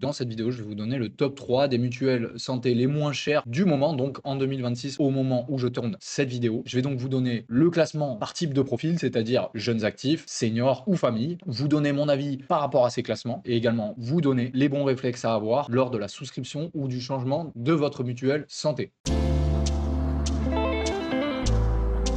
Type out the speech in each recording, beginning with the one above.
Dans cette vidéo, je vais vous donner le top 3 des mutuelles santé les moins chères du moment, donc en 2026, au moment où je tourne cette vidéo. Je vais donc vous donner le classement par type de profil, c'est-à-dire jeunes actifs, seniors ou famille, vous donner mon avis par rapport à ces classements et également vous donner les bons réflexes à avoir lors de la souscription ou du changement de votre mutuelle santé.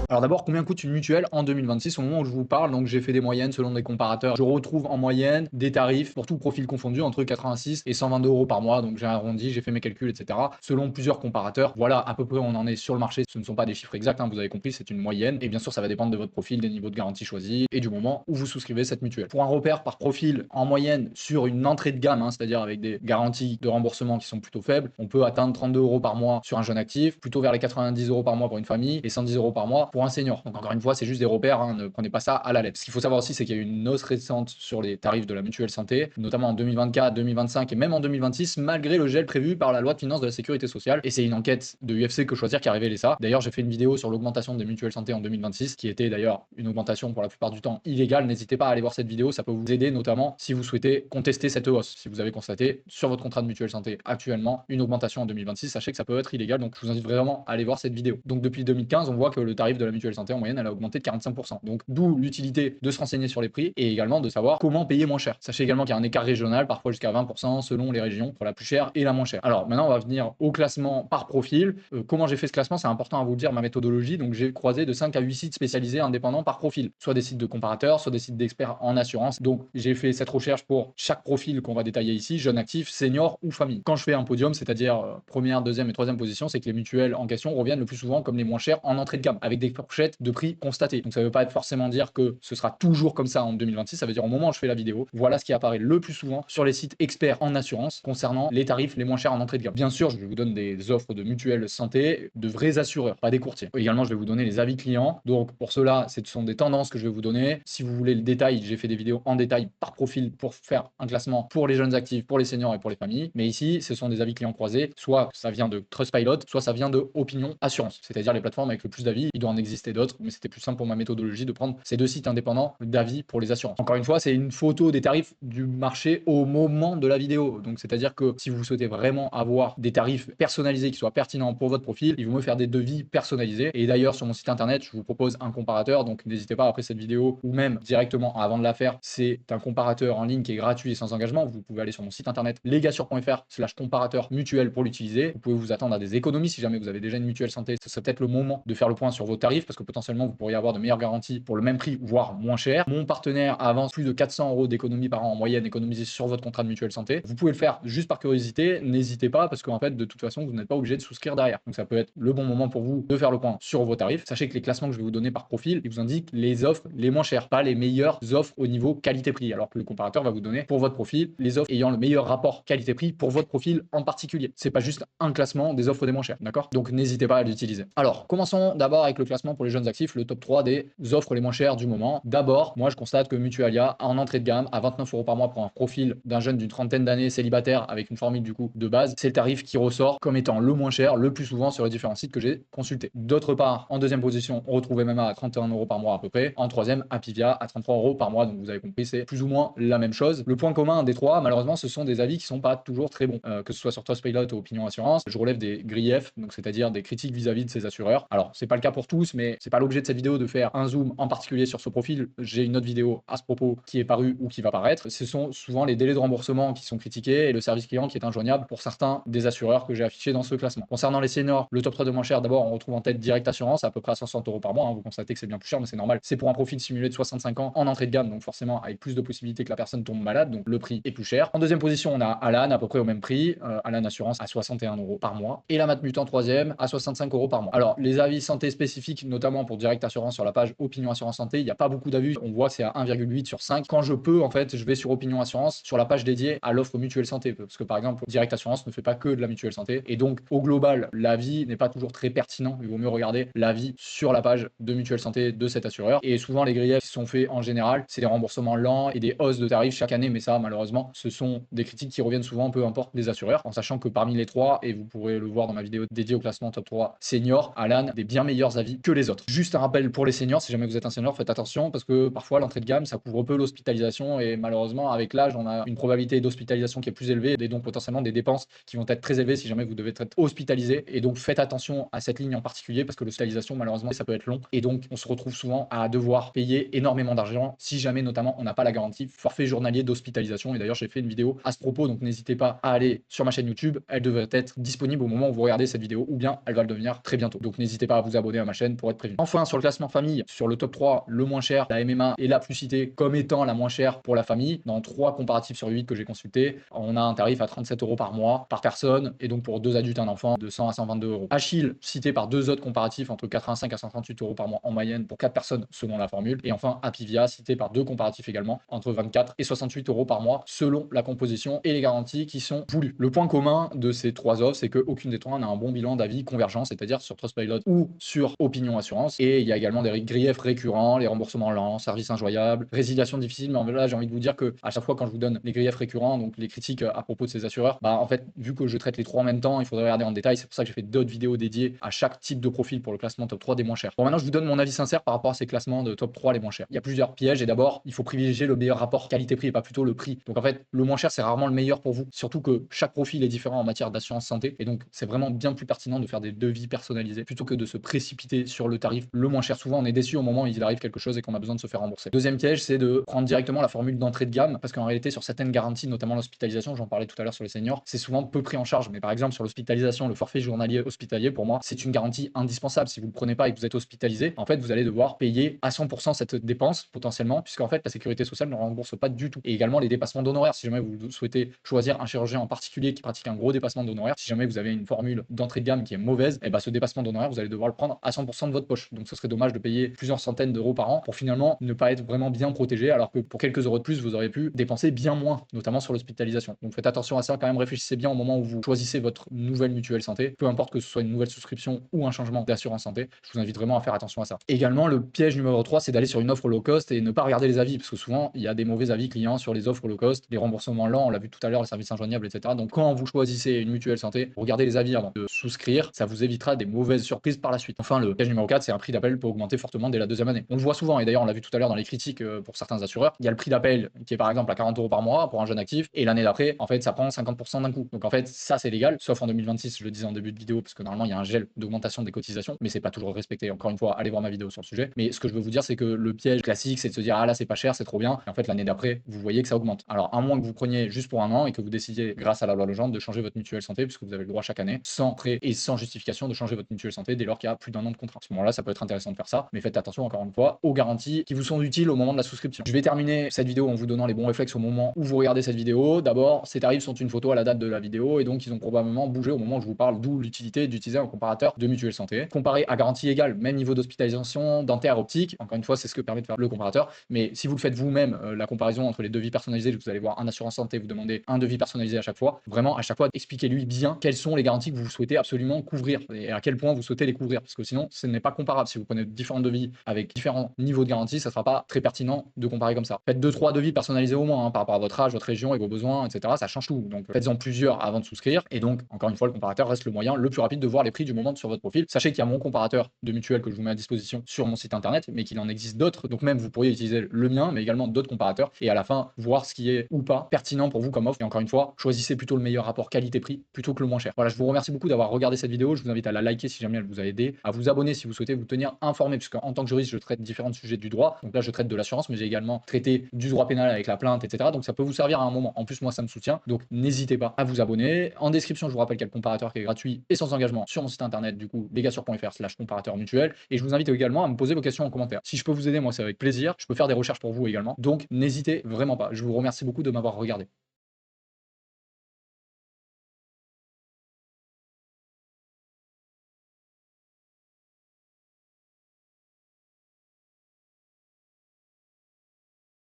Alors d'abord, combien coûte une mutuelle en 2026 au moment où je vous parle? Donc j'ai fait des moyennes selon des comparateurs. Je retrouve en moyenne des tarifs pour tout profil confondu entre 86 et 122 euros par mois. Donc j'ai arrondi, j'ai fait mes calculs, etc. Selon plusieurs comparateurs. Voilà à peu près où on en est sur le marché. Ce ne sont pas des chiffres exacts, hein, vous avez compris, c'est une moyenne. Et bien sûr, ça va dépendre de votre profil, des niveaux de garantie choisis et du moment où vous souscrivez cette mutuelle. Pour un repère par profil, en moyenne sur une entrée de gamme, hein, c'est-à-dire avec des garanties de remboursement qui sont plutôt faibles, on peut atteindre 32 euros par mois sur un jeune actif, plutôt vers les 90 euros par mois pour une famille et 110 euros par mois pour un senior. Donc encore une fois, c'est juste des repères, hein, ne prenez pas ça à la lettre. Ce qu'il faut savoir aussi, c'est qu'il y a eu une hausse récente sur les tarifs de la mutuelle santé, notamment en 2024, 2025 et même en 2026, malgré le gel prévu par la loi de finances de la sécurité sociale. Et c'est une enquête de UFC que choisir qui a révélé ça. D'ailleurs, j'ai fait une vidéo sur l'augmentation des mutuelles santé en 2026, qui était d'ailleurs une augmentation pour la plupart du temps illégale. N'hésitez pas à aller voir cette vidéo, ça peut vous aider, notamment si vous souhaitez contester cette hausse. Si vous avez constaté sur votre contrat de mutuelle santé actuellement une augmentation en 2026, sachez que ça peut être illégal, donc je vous invite vraiment à aller voir cette vidéo. Donc depuis 2015, on voit que le tarif de la mutuelle santé en moyenne, elle a augmenté de 45%. Donc d'où l'utilité de se renseigner sur les prix et également de savoir comment payer moins cher. Sachez également qu'il y a un écart régional, parfois jusqu'à 20% selon les régions, pour la plus chère et la moins chère. Alors maintenant, on va venir au classement par profil. Comment j'ai fait ce classement? C'est important à vous le dire, ma méthodologie. Donc j'ai croisé de 5 à 8 sites spécialisés indépendants par profil, soit des sites de comparateurs, soit des sites d'experts en assurance. Donc j'ai fait cette recherche pour chaque profil qu'on va détailler ici, jeune actif, senior ou famille. Quand je fais un podium, c'est-à-dire première, deuxième et troisième position, c'est que les mutuelles en question reviennent le plus souvent comme les moins chères en entrée de gamme, avec des fourchettes de prix constatées. Donc ça ne veut pas être forcément dire que ce sera toujours comme ça en 2026, ça veut dire au moment où je fais la vidéo, voilà ce qui apparaît le plus souvent sur les sites experts en assurance concernant les tarifs les moins chers en entrée de gamme. Bien sûr, je vous donne des offres de mutuelles santé, de vrais assureurs, pas des courtiers. Également, je vais vous donner les avis clients. Donc pour cela, ce sont des tendances que je vais vous donner. Si vous voulez le détail, j'ai fait des vidéos en détail par profil pour faire un classement pour les jeunes actifs, pour les seniors et pour les familles. Mais ici, ce sont des avis clients croisés. Soit ça vient de Trustpilot, soit ça vient de Opinion Assurance, c'est-à-dire les plateformes avec le plus d'avis. Il doit en exister d'autres, mais c'était plus simple pour ma méthodologie de prendre ces deux sites indépendants d'avis pour les assurances. Encore une fois, c'est une photo des tarifs du marché au moment de la vidéo. Donc, c'est-à-dire que si vous souhaitez vraiment avoir des tarifs personnalisés qui soient pertinents pour votre profil, il vaut mieux faire des devis personnalisés. Et d'ailleurs, sur mon site internet, je vous propose un comparateur. Donc, n'hésitez pas après cette vidéo ou même directement avant de la faire. C'est un comparateur en ligne qui est gratuit et sans engagement. Vous pouvez aller sur mon site internet legassure.fr/comparateur mutuel pour l'utiliser. Vous pouvez vous attendre à des économies si jamais vous avez déjà une mutuelle santé. Ce serait peut-être le moment de faire le point sur vos tarifs parce que potentiellement vous pourriez avoir de meilleures garanties pour le même prix, voire moins cher. Mon partenaire avance plus de 400 euros d'économie par an en moyenne économisée sur votre contrat de mutuelle santé. Vous pouvez le faire juste par curiosité, n'hésitez pas parce qu'en fait, de toute façon, vous n'êtes pas obligé de souscrire derrière. Donc ça peut être le bon moment pour vous de faire le point sur vos tarifs. Sachez que les classements que je vais vous donner par profil, ils vous indiquent les offres les moins chères, pas les meilleures offres au niveau qualité-prix, alors que le comparateur va vous donner pour votre profil les offres ayant le meilleur rapport qualité-prix pour votre profil en particulier. C'est pas juste un classement des offres des moins chères, d'accord? Donc n'hésitez pas à l'utiliser. Alors, commençons d'abord avec le classement pour les jeunes actifs, le top 3 des offres les moins chères du moment. D'abord, moi je constate que Mutualia en entrée de gamme à 29 euros par mois pour un profil d'un jeune d'une trentaine d'années célibataire avec une formule du coup de base, c'est le tarif qui ressort comme étant le moins cher le plus souvent sur les différents sites que j'ai consultés. D'autre part, en deuxième position, on retrouve MMA à 31 euros par mois à peu près. En troisième, Apivia à 33 euros par mois. Donc vous avez compris, c'est plus ou moins la même chose. Le point commun des trois, malheureusement, ce sont des avis qui sont pas toujours très bons, que ce soit sur Trustpilot ou Opinion Assurance. Je relève des griefs, donc c'est-à-dire des critiques vis-à-vis de ces assureurs. Alors c'est pas le cas pour tous, mais c'est pas l'objet de cette vidéo de faire un zoom en particulier sur ce profil. J'ai une autre vidéo à ce propos qui est parue ou qui va paraître. Ce sont souvent les délais de remboursement qui sont critiqués et le service client qui est injoignable pour certains des assureurs que j'ai affichés dans ce classement. Concernant les seniors, le top 3 de moins cher, d'abord on retrouve en tête Direct Assurance à peu près à 60 euros par mois, hein. Vous constatez que c'est bien plus cher, mais c'est normal. C'est pour un profil simulé de 65 ans en entrée de gamme, donc forcément avec plus de possibilités que la personne tombe malade, donc le prix est plus cher. En deuxième position, on a Alan à peu près au même prix, Alan Assurance à 61 euros par mois, et la Matmutant troisième à 65 euros par mois. Alors les avis santé spécifiques, notamment pour Direct Assurance sur la page Opinion Assurance Santé, il n'y a pas beaucoup d'avis, on voit que c'est à 1,8 sur 5. Quand je peux, en fait, je vais sur Opinion Assurance, sur la page dédiée à l'offre mutuelle santé, parce que par exemple, Direct Assurance ne fait pas que de la mutuelle santé, et donc au global, l'avis n'est pas toujours très pertinent, il vaut mieux regarder l'avis sur la page de mutuelle santé de cet assureur, et souvent les griefs qui sont faits en général, c'est des remboursements lents et des hausses de tarifs chaque année, mais ça, malheureusement, ce sont des critiques qui reviennent souvent, peu importe les assureurs, en sachant que parmi les trois, et vous pourrez le voir dans ma vidéo dédiée au classement top 3 senior, Alan a des bien meilleurs avis que que les autres. Juste un rappel pour les seniors, si jamais vous êtes un senior, faites attention parce que parfois l'entrée de gamme, ça couvre peu l'hospitalisation et malheureusement avec l'âge, on a une probabilité d'hospitalisation qui est plus élevée et donc potentiellement des dépenses qui vont être très élevées si jamais vous devez être hospitalisé. Et donc faites attention à cette ligne en particulier parce que l'hospitalisation, malheureusement, ça peut être long et donc on se retrouve souvent à devoir payer énormément d'argent si jamais notamment on n'a pas la garantie forfait journalier d'hospitalisation. Et d'ailleurs, j'ai fait une vidéo à ce propos, donc n'hésitez pas à aller sur ma chaîne YouTube. Elle devrait être disponible au moment où vous regardez cette vidéo ou bien elle va le devenir très bientôt. Donc n'hésitez pas à vous abonner à ma chaîne pour être prévenu. Enfin, sur le classement famille, sur le top 3, le moins cher, la MMA est la plus citée comme étant la moins chère pour la famille. Dans 3 comparatifs sur 8 que j'ai consultés, on a un tarif à 37 € par mois par personne et donc pour 2 adultes et un enfant de 100 à 122 €. Achille, cité par 2 autres comparatifs entre 85 à 138 € par mois en moyenne pour 4 personnes selon la formule. Et enfin, Apivia, cité par 2 comparatifs également entre 24 et 68 € par mois selon la composition et les garanties qui sont voulues. Le point commun de ces 3 offres, c'est qu'aucune des 3 n'a un bon bilan d'avis convergent, c'est-à-dire sur Trustpilot ou sur Opinion Assurance. Et il y a également des griefs récurrents, les remboursements lents, services injoyables, résiliation difficile. Mais là, j'ai envie de vous dire que à chaque fois quand je vous donne les griefs récurrents, donc les critiques à propos de ces assureurs, en fait, vu que je traite les 3 en même temps, il faudrait regarder en détail. C'est pour ça que j'ai fait d'autres vidéos dédiées à chaque type de profil pour le classement top 3 des moins chers. Bon, maintenant, je vous donne mon avis sincère par rapport à ces classements de top 3 les moins chers. Il y a plusieurs pièges et d'abord, il faut privilégier le meilleur rapport qualité-prix et pas plutôt le prix. Donc en fait, le moins cher, c'est rarement le meilleur pour vous. Surtout que chaque profil est différent en matière d'assurance santé et donc c'est vraiment bien plus pertinent de faire des devis personnalisés plutôt que de se précipiter sur le tarif le moins cher. Souvent, on est déçu au moment où il arrive quelque chose et qu'on a besoin de se faire rembourser. Deuxième piège, c'est de prendre directement la formule d'entrée de gamme parce qu'en réalité, sur certaines garanties, notamment l'hospitalisation, j'en parlais tout à l'heure sur les seniors, c'est souvent peu pris en charge. Mais par exemple, sur l'hospitalisation, le forfait journalier hospitalier, pour moi, c'est une garantie indispensable. Si vous ne le prenez pas et que vous êtes hospitalisé, en fait, vous allez devoir payer à 100% cette dépense potentiellement, puisqu'en fait, la sécurité sociale ne rembourse pas du tout. Et également les dépassements d'honoraires. Si jamais vous souhaitez choisir un chirurgien en particulier qui pratique un gros dépassement d'honoraires, si jamais vous avez une formule d'entrée de gamme qui est mauvaise, et ce dépassement d'honoraires, vous allez devoir le prendre à 100% de votre poche. Donc ce serait dommage de payer plusieurs centaines d'euros par an pour finalement ne pas être vraiment bien protégé, alors que pour quelques euros de plus, vous auriez pu dépenser bien moins, notamment sur l'hospitalisation. Donc faites attention à ça quand même, réfléchissez bien au moment où vous choisissez votre nouvelle mutuelle santé, peu importe que ce soit une nouvelle souscription ou un changement d'assurance santé, je vous invite vraiment à faire attention à ça. Également, le piège numéro 3, c'est d'aller sur une offre low cost et ne pas regarder les avis, parce que souvent, il y a des mauvais avis clients sur les offres low cost, les remboursements lents, on l'a vu tout à l'heure, les services injoignables, etc. Donc quand vous choisissez une mutuelle santé, regardez les avis avant de souscrire, ça vous évitera des mauvaises surprises par la suite. Enfin, le piège numéro 4, c'est un prix d'appel peut augmenter fortement dès la deuxième année. On le voit souvent, et d'ailleurs on l'a vu tout à l'heure dans les critiques pour certains assureurs, il y a le prix d'appel qui est par exemple à 40 € par mois pour un jeune actif, et l'année d'après, en fait, ça prend 50% d'un coup. Donc en fait, ça c'est légal, sauf en 2026, je le disais en début de vidéo, parce que normalement il y a un gel d'augmentation des cotisations, mais c'est pas toujours respecté. Encore une fois, allez voir ma vidéo sur le sujet. Mais ce que je veux vous dire, c'est que le piège classique, c'est de se dire ah là c'est pas cher, c'est trop bien, et en fait l'année d'après, vous voyez que ça augmente. Alors à moins que vous preniez juste pour un an et que vous décidiez, grâce à la loi Legendre, de changer votre mutuelle santé, puisque vous avez le droit chaque année, sans frais et sans justification, de changer votre mutuelle santé dès lors qu'il y a plus d'un an de contrat. À ce moment-là, ça peut être intéressant de faire ça, mais faites attention encore une fois aux garanties qui vous sont utiles au moment de la souscription. Je vais terminer cette vidéo en vous donnant les bons réflexes au moment où vous regardez cette vidéo. D'abord, ces tarifs sont une photo à la date de la vidéo et donc ils ont probablement bougé au moment où je vous parle, d'où l'utilité d'utiliser un comparateur de mutuelle santé. Comparé à garantie égale, même niveau d'hospitalisation, dentaire, optique, encore une fois, c'est ce que permet de faire le comparateur. Mais si vous le faites vous-même, la comparaison entre les devis personnalisés, vous allez voir un assurance santé, vous demandez un devis personnalisé à chaque fois. Vraiment, à chaque fois, expliquez-lui bien quelles sont les garanties que vous souhaitez absolument couvrir et à quel point vous souhaitez les couvrir. Parce que sinon, ce n'est pas comparable. Si vous prenez différents devis avec différents niveaux de garantie, ça ne sera pas très pertinent de comparer comme ça. Faites 2-3 devis personnalisés au moins par rapport à votre âge, votre région et vos besoins, etc. Ça change tout. Donc faites-en plusieurs avant de souscrire. Et donc, encore une fois, le comparateur reste le moyen le plus rapide de voir les prix du moment sur votre profil. Sachez qu'il y a mon comparateur de mutuelle que je vous mets à disposition sur mon site internet, mais qu'il en existe d'autres. Donc même vous pourriez utiliser le mien, mais également d'autres comparateurs. Et à la fin, voir ce qui est ou pas pertinent pour vous comme offre. Et encore une fois, choisissez plutôt le meilleur rapport qualité-prix plutôt que le moins cher. Voilà, je vous remercie beaucoup d'avoir regardé cette vidéo. Je vous invite à la liker si jamais elle vous a aidé, à vous abonner si vous souhaitez vous tenir informé, puisque en tant que juriste, je traite différents sujets du droit. Donc là, je traite de l'assurance, mais j'ai également traité du droit pénal avec la plainte, etc. Donc ça peut vous servir à un moment. En plus, moi, ça me soutient. Donc n'hésitez pas à vous abonner. En description, je vous rappelle qu'il y a le comparateur qui est gratuit et sans engagement sur mon site internet, du coup, legassure.fr/comparateur mutuel. Et je vous invite également à me poser vos questions en commentaire. Si je peux vous aider, moi, c'est avec plaisir. Je peux faire des recherches pour vous également. Donc n'hésitez vraiment pas. Je vous remercie beaucoup de m'avoir regardé.